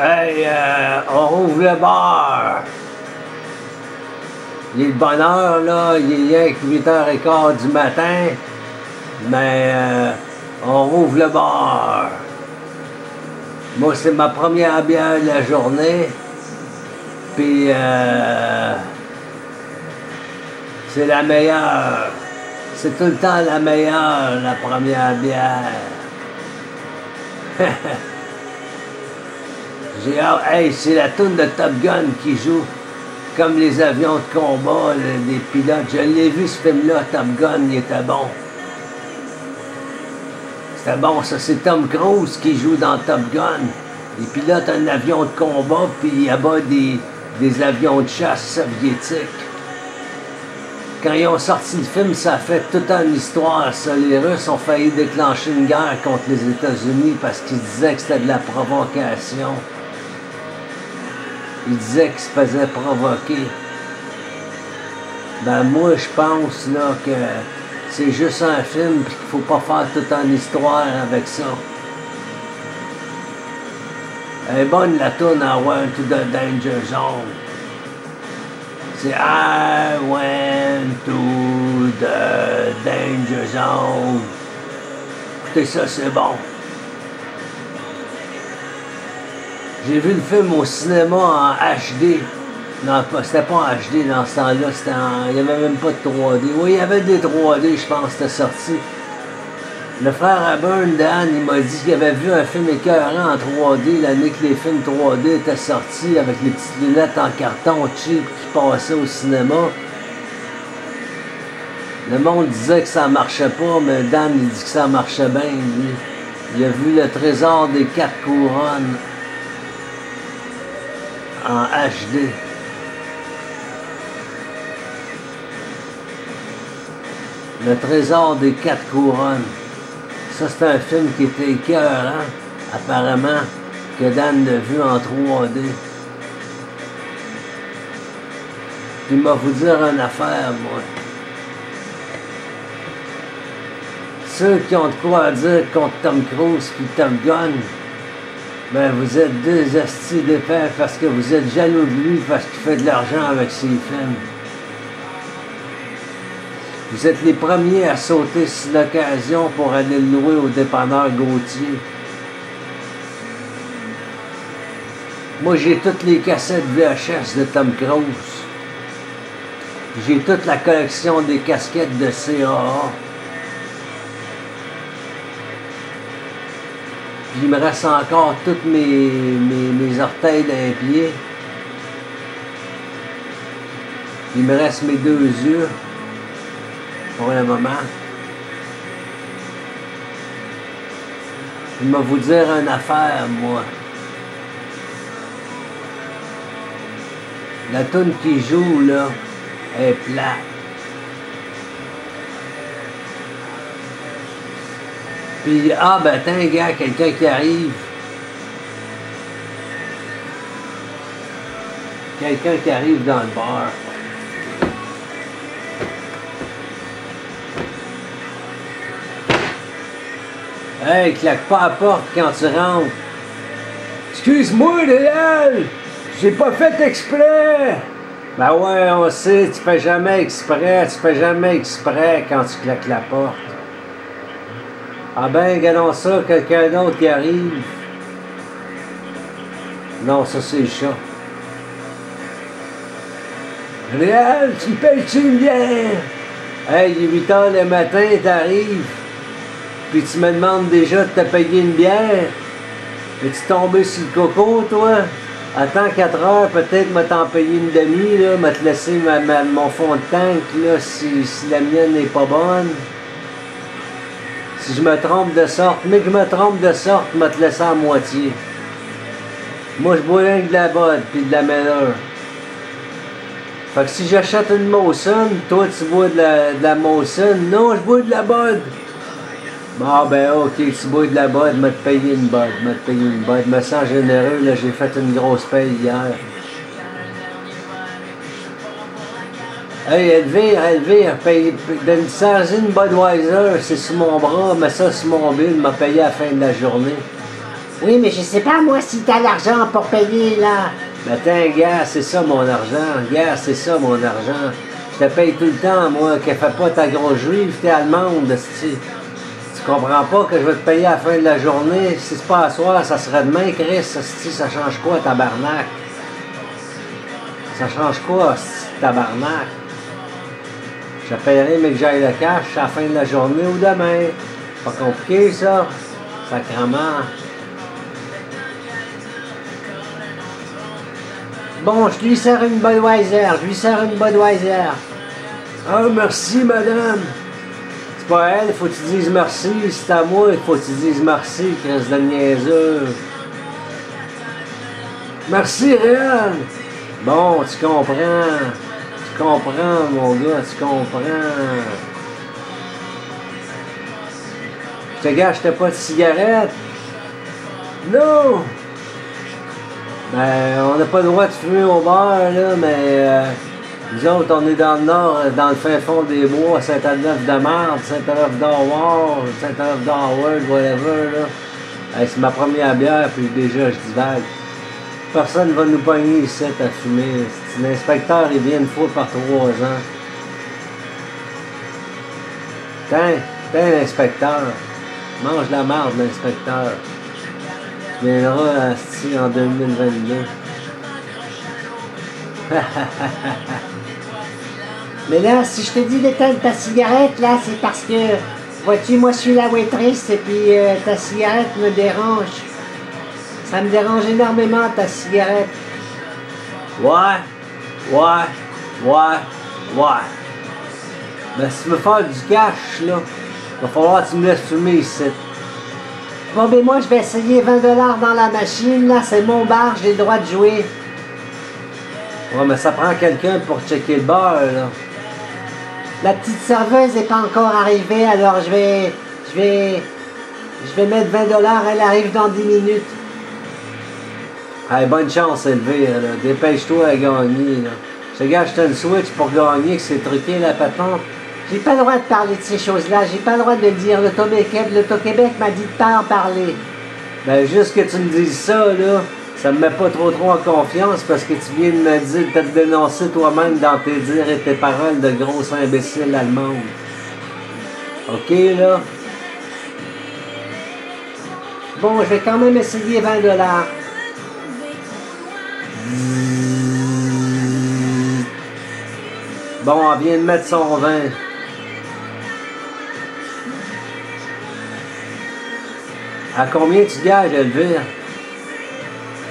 Hey, on rouvre le bar. Il est de bonne heure, là. Il est rien que 8h15 du matin. Mais on rouvre le bar. Moi, c'est ma première bière de la journée. Puis, c'est la meilleure. C'est tout le temps la meilleure, la première bière. J'ai hâte. Hey, c'est la toune de Top Gun qui joue. Comme les avions de combat, les pilotes. Je l'ai vu, ce film-là, Top Gun, il était bon. C'était bon, ça. C'est Tom Cruise qui joue dans Top Gun. Il pilote un avion de combat, puis il abat des avions de chasse soviétiques. Quand ils ont sorti le film, ça a fait toute une histoire, ça. Les Russes ont failli déclencher une guerre contre les États-Unis parce qu'ils disaient que c'était de la provocation. Ils disaient qu'ils se faisaient provoquer. Ben moi, je pense là que c'est juste un film et qu'il faut pas faire toute une histoire avec ça. Elle est bonne la tourne I Went to the Danger Zone. C'est I went to the danger zone. Écoutez ça, c'est bon. J'ai vu le film au cinéma en HD. Non, c'était pas en HD dans ce temps-là, il n'y avait même pas de 3D. Oui, il y avait des 3D, je pense, c'était sorti. Le frère à Burn, Dan, il m'a dit qu'il avait vu un film écœurant en 3D l'année que les films 3D étaient sortis avec les petites lunettes en carton cheap qui passaient au cinéma. Le monde disait que ça marchait pas, mais Dan, il dit que ça marchait bien, lui. Il a vu le trésor des 4 couronnes en HD. Le trésor des 4 couronnes. Ça, c'est un film qui était écœurant, apparemment, que Dan l'a vu en 3D. Puis il m'a vous dire une affaire, moi. Ceux qui ont de quoi à dire contre Tom Cruise et Top Gun, ben vous êtes deux astis d'épais parce que vous êtes jaloux de lui parce qu'il fait de l'argent avec ses films. Vous êtes les premiers à sauter sur l'occasion pour aller le louer au dépanneur Gauthier. Moi, j'ai toutes les cassettes VHS de Tom Cruise. J'ai toute la collection des casquettes de CAA. Puis il me reste encore tous mes orteils d'un pied. Il me reste mes 2 yeux. Pour le moment. Il m'a vous dire une affaire, moi. La toune qui joue, là, est plate. Puis, ah, ben, t'as un gars, quelqu'un qui arrive. Quelqu'un qui arrive dans le bar. Hey, claque pas à la porte quand tu rentres. Excuse-moi, Réal, j'ai pas fait exprès. Ben ouais, on sait, tu fais jamais exprès, quand tu claques la porte. Ah ben, regardons ça, quelqu'un d'autre qui arrive. Non, ça c'est le chat. Réal, tu me payes-tu une bière? Hey, il est 8h le matin, t'arrives. Puis tu me demandes déjà de te payer une bière. Es-tu tombé sur le coco, toi? Attends 4 heures, peut-être me t'en payer une demi, là, me te laisser mon fond de tank, là, si la mienne n'est pas bonne. Si je me trompe de sorte, mais que je me trompe de sorte, me te laisser à moitié. Moi, je bois rien que de la Bud, puis de la Miller. Fait que si j'achète une Molson, toi, tu bois de la Molson. Non, je bois de la Bud. Bon, ben, ok, tu bois de la Bud, m'a te payer une Bud, Je me sens généreux, là, j'ai fait une grosse paye hier. Hey, Elvire, paye, donne ça une Budweiser, c'est sur mon bras, mets ça sur mon bill, m'a payé à la fin de la journée. Oui, mais je sais pas, moi, si t'as l'argent pour payer, là. Mais attends, gars, c'est ça mon argent. Gars, c'est ça mon argent. Je te paye tout le temps, moi, qu'elle fait pas ta grosse juive, t'es allemande, esti. Tu comprends pas que je vais te payer à la fin de la journée? Si c'est pas à soir, ça serait demain, Chris, esti, ça change quoi, tabarnak? Ça change quoi, esti, tabarnak? Je te paierai, mais que j'aille le cash à la fin de la journée ou demain. Pas compliqué, ça. Sacrement. Bon, je lui sers une Budweiser, Ah, merci, madame. C'est pas elle, il faut que tu dises merci. C'est à moi, il faut que tu dises merci, Chris de niaiseux. Merci, Réal. Bon, tu comprends. Tu comprends, mon gars, tu comprends. Je te gâche, j'étais pas de cigarette. Non! Ben, on n'a pas le droit de fumer au bar, là, mais nous autres, on est dans le nord, dans le fin fond des bois, Saint-Adolphe-de-Marde, Saint-Adolphe-d'Howard, Saint-Adolphe-d'Howard, whatever, là. Hey, c'est ma première bière, puis déjà, je divague. Personne ne va nous pogner ici à fumer. L'inspecteur, il vient une fois par 3 ans. Tiens, l'inspecteur. Mange la marde, l'inspecteur. Tu viendras ici en 2022. Mais là, si je te dis d'éteindre ta cigarette, là, c'est parce que, vois-tu, moi, je suis la waitress, et puis ta cigarette me dérange. Ça me dérange énormément, ta cigarette. Ouais. Mais si tu veux faire du cash, là, il va falloir que tu me laisses fumer ici. Bon, ben moi, je vais essayer 20 $ dans la machine, là, c'est mon bar, j'ai le droit de jouer. Ouais, mais ça prend quelqu'un pour checker le bar, là. La petite serveuse n'est pas encore arrivée, alors je vais mettre 20 $, elle arrive dans 10 minutes. Hey, bonne chance, Elvire, là. Dépêche-toi à gagner, là. Je te gâche, t'as une switch pour gagner, que c'est truqué, la patente. J'ai pas le droit de parler de ces choses-là, j'ai pas le droit de le dire. L'Auto-Québec m'a dit de pas en parler. Ben, juste que tu me dises ça, là, ça me met pas trop en confiance parce que tu viens de me dire de te dénoncer toi-même dans tes dires et tes paroles de grosse imbécile allemande. OK, là? Bon, je vais quand même essayer 20 $. Bon, elle vient de mettre son vin. À combien tu gages, Elvire?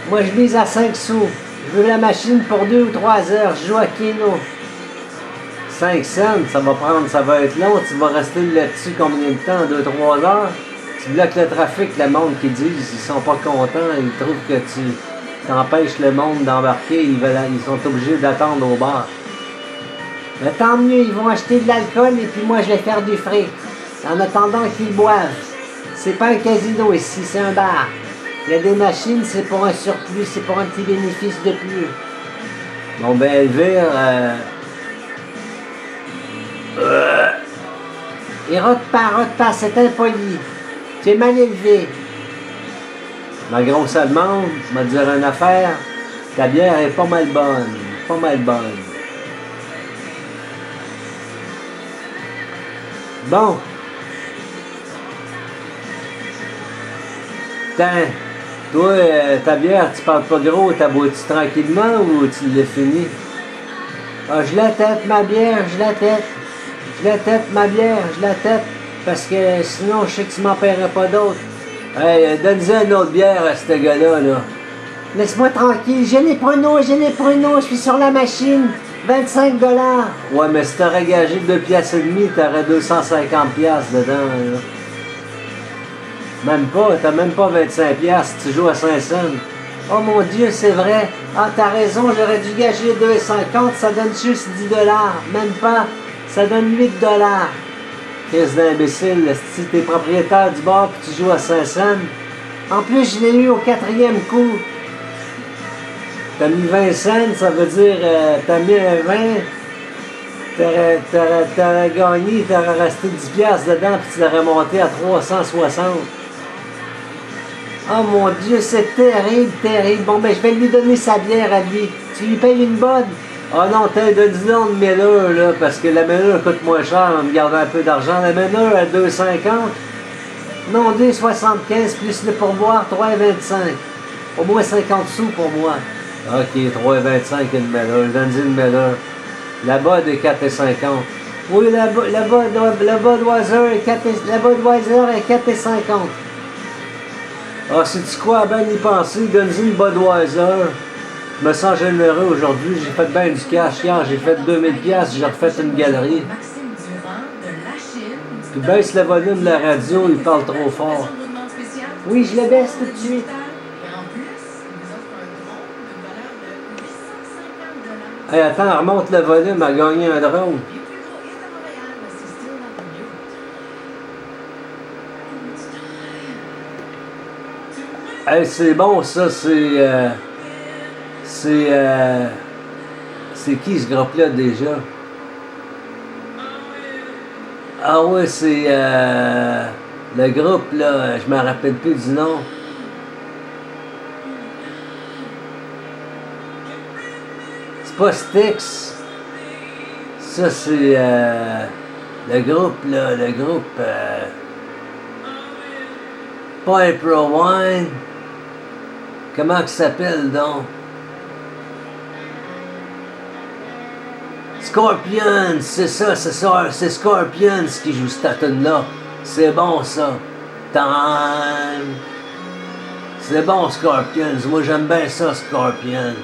Moi, je mise à 5 sous. Je veux la machine pour 2 ou 3 heures. Je joue à Keno. 5 cents, ça va être long. Tu vas rester là-dessus combien de temps? 2-3 heures? Tu bloques le trafic, le monde qui disent, ils sont pas contents. Ils trouvent que tu t'empêches le monde d'embarquer. Ils sont obligés d'attendre au bar. Mais tant mieux, ils vont acheter de l'alcool et puis moi, je vais faire du fric. En attendant qu'ils boivent. C'est pas un casino ici, c'est un bar. Il y a des machines, c'est pour un surplus, c'est pour un petit bénéfice de plus. Bon, ben, Elvire, Et rote pas, c'est impoli. Tu es mal élevé. ma grosse allemande, m'a dit une affaire, ta bière est pas mal bonne. Bon. Tiens, toi, ta bière, tu parles pas gros, t'as bois-tu tranquillement ou tu l'as fini? Ah, je la tête, ma bière, je la tête. Je la tête, ma bière, je la tête. Parce que sinon, je sais que tu m'en paierais pas d'autres. Hey, donne-lui une autre bière à ce gars-là, là. Laisse-moi tranquille, j'ai les pruneaux, je suis sur la machine. 25 $. Ouais, mais si t'aurais gagé 2 piastres et demi, t'aurais 250 piastres dedans, là. Même pas, t'as même pas 25 piastres, tu joues à 5 cents. Oh mon Dieu, c'est vrai. Ah, t'as raison, j'aurais dû gager 2,50, ça donne juste 10 $. Même pas, ça donne 8 $. Qu'est-ce d'imbécile, si t'es propriétaire du bar puis tu joues à 5 cents. En plus, je l'ai eu au 4e coup. T'as mis 20 cents, ça veut dire t'as mis un 20, t'aurais gagné, t'aurais resté 10 piastres dedans puis tu l'aurais monté à 360. Oh mon Dieu, c'est terrible, terrible. Bon, ben, je vais lui donner sa bière à lui. Tu lui payes une bonne? Ah non, t'as donne-lui une Miller, là, parce que la Miller coûte moins cher en me gardant un peu d'argent. La Miller à 2,50. Non, 2,75 plus le pourboire, 3,25. Au moins 50 sous pour moi. OK, 3,25 une Miller. Donne-lui une Miller. Là-bas, des 4,50. Oui, la Budweiser est 4,50. Ah, c'est-tu quoi, ben y penser? Donne-lui une Budweiser. Je me sens généreux aujourd'hui. J'ai fait bien du cash hier. J'ai fait 2000$. J'ai refait une galerie. Puis baisse le volume de la radio. Il parle trop fort. Oui, je le baisse tout de suite. Hey, attends, remonte le volume. À gagner un drone. Hey, c'est bon, ça. C'est qui ce groupe-là déjà? Ah ouais, c'est le groupe, là, je me rappelle plus du nom. C'est pas Styx. Ça, c'est le groupe, là, le groupe... pas April Wine. Comment il s'appelle, donc? Scorpions, c'est ça, c'est Scorpions qui joue cette tune-là. C'est bon, ça. Time. C'est bon, Scorpions. Moi, j'aime bien ça, Scorpions.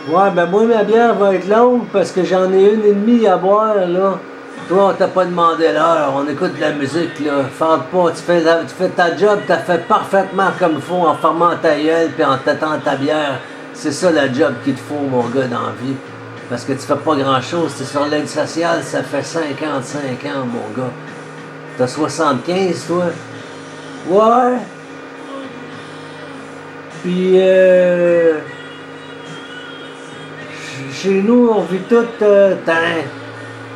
Ouais, ben moi, ma bière va être longue parce que j'en ai 1,5 à boire, là. Toi, on t'a pas demandé l'heure. On écoute de la musique, là. Fente pas. Tu fais ta job, t'as fait parfaitement comme il faut en fermant ta gueule puis en tâtant ta bière. C'est ça la job qu'il te faut, mon gars, dans la vie. Parce que tu fais pas grand-chose. T'es sur l'aide sociale, ça fait 55 ans, mon gars. T'as 75, toi? Ouais. Puis, chez nous, on vit tout...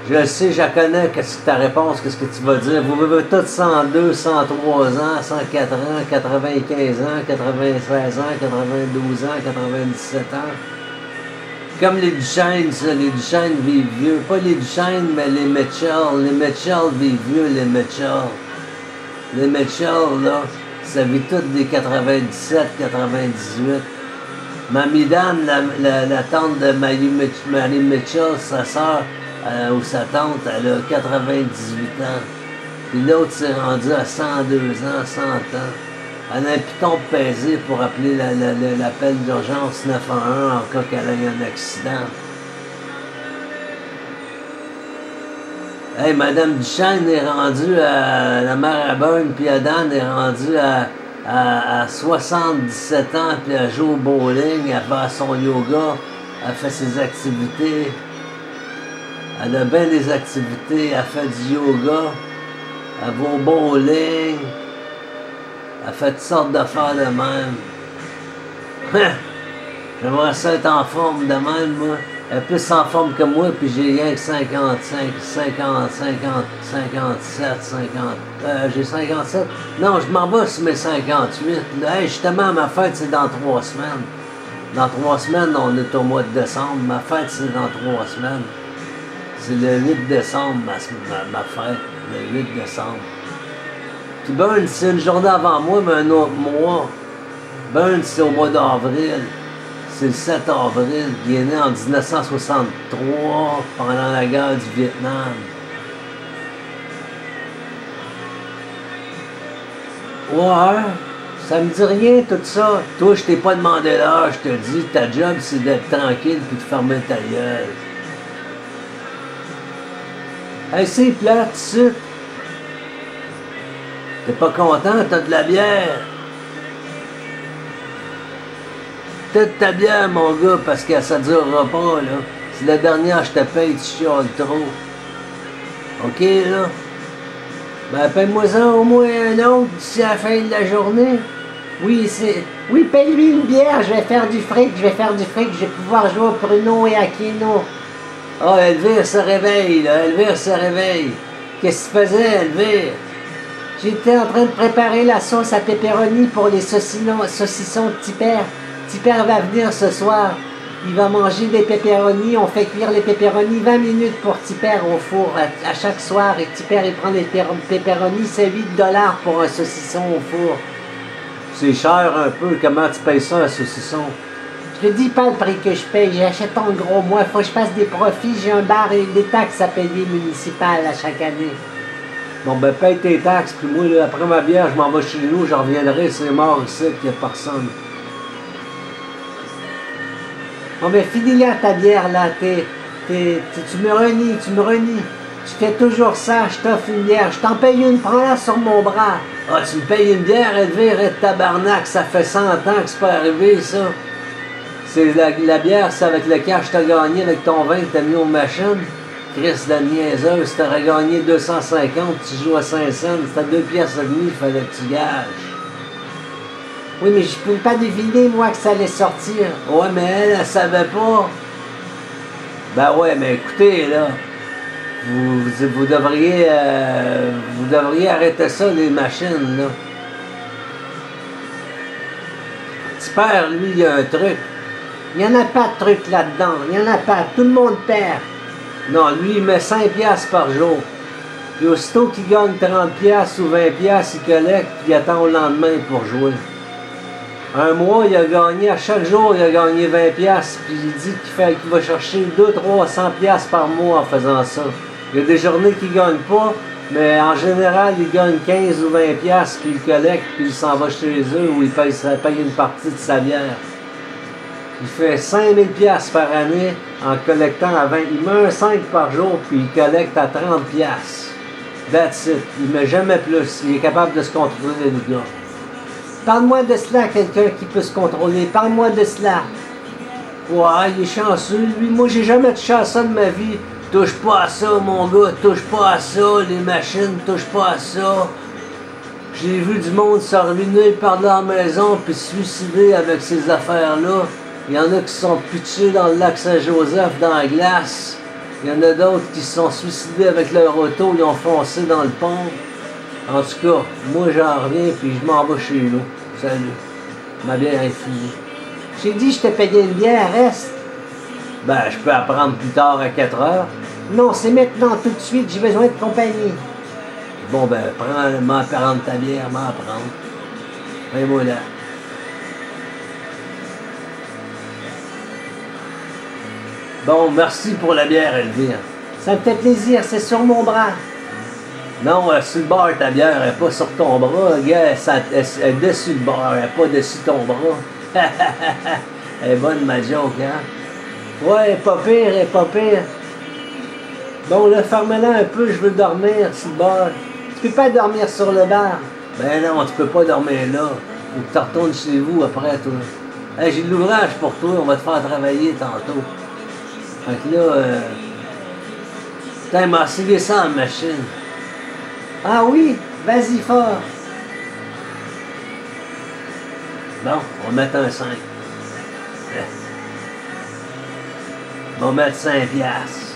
je sais, je la connais, qu'est-ce que ta réponse, qu'est-ce que tu vas dire. Vous vivez tous 102, 103 ans, 104 ans, 95 ans, 96 ans, 92 ans, 97 ans. Comme les Duchesne, ça, les Duchesne vivent vieux. Pas les Duchesne, mais les Mitchell. Les Mitchell vivent vieux, les Mitchell. Les Mitchell, là, ça vit toutes des 97, 98. Mamie Dan, la tante de Marie Mitchell, sa sœur, ou sa tante, elle a 98 ans. Puis l'autre s'est rendu à 102 ans, 100 ans. Elle a un piton pesé pour appeler l'appel d'urgence 911 en cas qu'elle ait un accident. Hey, Madame Duchesne est rendue à la mère à Burn, puis Dan est rendue à 77 ans, puis elle joue au bowling, elle fait son yoga, elle fait ses activités. Elle a bien des activités, elle fait du yoga, elle va au bowling, elle fait toutes sortes d'affaires de même. J'aimerais ça être en forme de même, moi. Elle est plus en forme que moi, puis j'ai rien que 55, 50, 50, 57, 50... j'ai 57? Non, je m'en vais sur mes 58. Hey, justement, ma fête, c'est dans 3 semaines. Dans 3 semaines, on est au mois de décembre. Ma fête, c'est dans 3 semaines. C'est le 8 décembre, ma fête. Le 8 décembre. Puis Burns, c'est une journée avant moi, mais un autre mois. Burns, c'est au mois d'avril. C'est le 7 avril. Il est né en 1963, pendant la guerre du Vietnam. Ouais, ça me dit rien tout ça. Toi, je t'ai pas demandé l'heure, je te dis, ta job, c'est d'être tranquille puis de fermer ta gueule. Hey, c'est plate, ici. T'es pas content, t'as de la bière. Peut-être ta bière, mon gars, parce que ça durera pas, là. Si la dernière, je te paye, tu chiales trop. OK, là? Ben, paye-moi-en au moins un autre d'ici à la fin de la journée. Oui, paye-lui une bière, je vais faire du fric, je vais pouvoir jouer au Pruno et à Keno. Ah, Elvire se réveille, là. Elvire se réveille. Qu'est-ce que tu faisais, Elvire? J'étais en train de préparer la sauce à pepperoni pour les saucissons de Tipper. Tipper va venir ce soir. Il va manger des pepperonis. On fait cuire les pepperonis 20 minutes pour Tipper au four à chaque soir. Et Tipper, il prend des pepperonis. C'est 8$ pour un saucisson au four. C'est cher un peu. Comment tu payes ça, un saucisson? Je te dis pas le prix que je paye. J'achète en gros. Moi, il faut que je fasse des profits. J'ai un bar et des taxes à payer municipales à chaque année. Bon, ben, paye tes taxes, puis moi, là, après ma bière, je m'en vais chez nous, je reviendrai, c'est mort ici, qu'il n'y a personne. Bon, ben, finis-la ta bière, là. Tu me renies, tu me renies. Tu fais toujours ça, je t'offre une bière. Je t'en paye une, prends-la sur mon bras. Ah, tu me payes une bière, Elvire, et tabarnak, ça fait 100 ans que c'est pas arrivé, ça. C'est la bière, c'est avec le cash que t'as gagné avec ton vin que t'as mis aux machines. Chris de la niaiseuse, si t'aurais gagné 250, tu joues à 5 cents, c'était 2 piastres et demi, il fallait que tu gages. Oui, mais je pouvais pas deviner, moi, que ça allait sortir. Ouais, mais elle savait pas. Ben ouais, mais écoutez, là, vous devriez arrêter ça, les machines, là. Petit père, lui, il a un truc. Il n'y en a pas de truc là-dedans, il n'y en a pas, tout le monde perd. Non, lui, il met 5 piastres par jour. Puis aussitôt qu'il gagne 30 piastres ou 20 piastres, il collecte, puis il attend au lendemain pour jouer. Un mois, il a gagné, à chaque jour, il a gagné 20 piastres, puis il dit qu'il va chercher 200-300 piastres par mois en faisant ça. Il y a des journées qu'il ne gagne pas, mais en général, il gagne 15 ou 20 piastres, puis il collecte, puis il s'en va chez eux, où il paye une partie de sa bière. Il fait 5000 piastres par année en collectant à 20. Il met un 5 par jour, puis il collecte à 30 piastres. That's it. Il ne met jamais plus. Il est capable de se contrôler, le gars. Parle-moi de cela, quelqu'un qui peut se contrôler. Parle-moi de cela. Ouais, il est chanceux, lui. Moi, j'ai jamais touché à ça de ma vie. Touche pas à ça, mon gars. Touche pas à ça. Les machines, touche pas à ça. J'ai vu du monde se ruiner par leur maison puis se suicider avec ces affaires-là. Il y en a qui se sont pitchés dans le lac Saint-Joseph, dans la glace. Il y en a d'autres qui se sont suicidés avec leur auto, ils ont foncé dans le pont. En tout cas, moi j'en reviens puis je m'en vais chez nous. Salut. Ma bière est finie. J'ai dit je te payais une bière, reste. Ben, je peux apprendre plus tard à 4 heures. Non, c'est maintenant, tout de suite, j'ai besoin de compagnie. Bon ben, m'en prendre ta bière, m'en prendre. Fais-moi là. Bon, merci pour la bière, Elvire. Ça me fait plaisir, c'est sur mon bras. Non, sur le bord, ta bière, elle n'est pas sur ton bras, gars, elle est dessus le bord, elle n'est pas dessus ton bras. Elle est bonne, ma joke, hein? Ouais, elle est pas pire, elle est pas pire. Bon, là, ferme-la un peu, je veux dormir sur le bord. Tu peux pas dormir sur le bar. Ben non, tu peux pas dormir là. Faut que tu retournes chez vous après, toi. Hey, j'ai de l'ouvrage pour toi, on va te faire travailler tantôt. Fait que là, putain, il m'a essayé ça en machine. Ah oui, vas-y fort. Bon, on va mettre un 5. On va mettre 5 piastres.